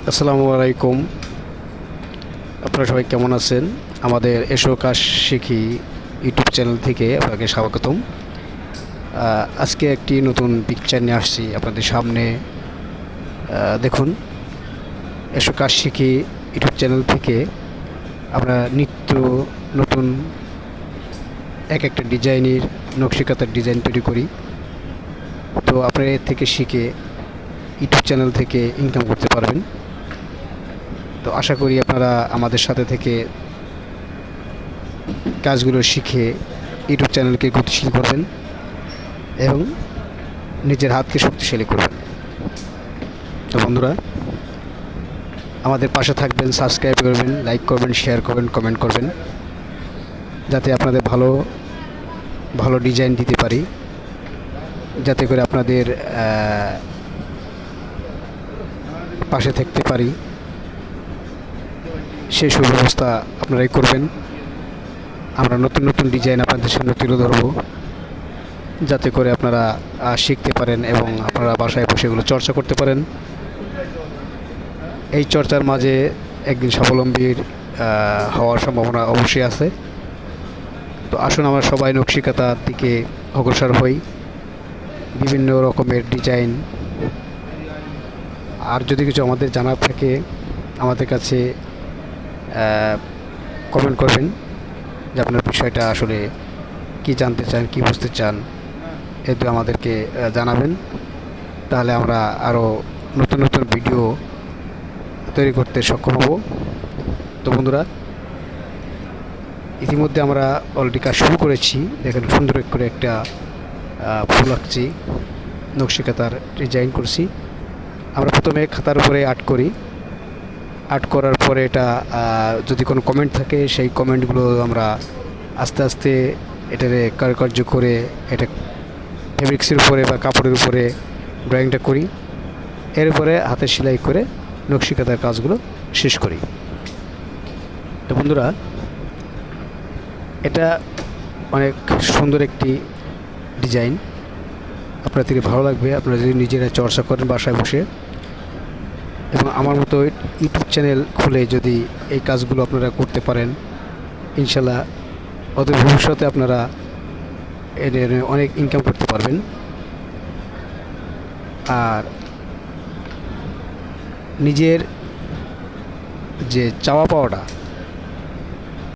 আসসালামু আলাইকুম। আপনারা সবাই কেমন আছেন? আমাদের এসো কাজ শিখি ইউটিউব চ্যানেল থেকে আপনাকে স্বাগতম। আজকে একটি নতুন পিকচার নিয়ে আসছি আপনাদের সামনে। দেখুন, এসো কাজ শিখি ইউটিউব চ্যানেল থেকে আমরা নিত্য নতুন এক একটা ডিজাইনের নকশিকাতার ডিজাইন তৈরি করি। তো আপনারা এর থেকে শিখে ইউটিউব চ্যানেল থেকে ইনকাম করতে পারবেন। তো আশা করি আপনারা আমাদের সাথে থেকে কাজগুলো শিখে ইউটিউব চ্যানেলকে গতিশীল করবেন এবং নিজের হাতকে শক্তিশালী করবেন। তো বন্ধুরা, আমাদের পাশে থাকবেন, সাবস্ক্রাইব করবেন, লাইক করবেন, শেয়ার করবেন, কমেন্ট করবেন, যাতে আপনাদের ভালো ভালো ডিজাইন দিতে পারি, যাতে করে আপনাদের পাশে থাকতে পারি। সেই সুব্যবস্থা আপনারাই করবেন। আমরা নতুন নতুন ডিজাইন আপনাদের সামনে তুলে ধরব, যাতে করে আপনারা শিখতে পারেন এবং আপনারা বাসায় বসে এগুলো চর্চা করতে পারেন। এই চর্চার মাঝে একদিন স্বাবলম্বীর হওয়ার সম্ভাবনা অবশ্যই আছে। তো আসুন আমরা সবাই নকশিকাতার দিকে অগ্রসর হই, বিভিন্ন রকমের ডিজাইন। আর যদি কিছু আমাদের জানার থাকে আমাদের কাছে কমেন্ট করবেন যে আপনার বিষয়টা আসলে কি জানতে চান, কি বুঝতে চান, এতে আমাদেরকে জানাবেন। তাহলে আমরা আরও নতুন নতুন ভিডিও তৈরি করতে সক্ষম হব। তো বন্ধুরা, ইতিমধ্যে আমরা অলরেডি কাজ শুরু করেছি। দেখেন, সুন্দর করে একটা ফুল আঁকছি, নকশিকাতার ডিজাইন করছি। আমরা প্রথমে খাতার উপরে আর্ট করি। আর্ট করার পরে এটা যদি কোনো কমেন্ট থাকে সেই কমেন্টগুলো আমরা আস্তে আস্তে এটারে কারুকার্য করে এটা ফেব্রিক্সের উপরে বা কাপড়ের উপরে ড্রয়িংটা করি। এরপরে হাতে সেলাই করে নকশিকাতার কাজগুলো শেষ করি। তো বন্ধুরা, এটা অনেক সুন্দর একটি ডিজাইন, আপনার থেকে ভালো লাগবে আপনারা যদি নিজেরা চর্চা করেন বাসায় বসে। এবং আমার মতো ইউটিউব চ্যানেল খুলে যদি এই কাজগুলো আপনারা করতে পারেন, ইনশাল্লাহ অদূর ভবিষ্যতে আপনারা এর অনেক ইনকাম করতে পারবেন। আর নিজের যে চাওয়া পাওয়াটা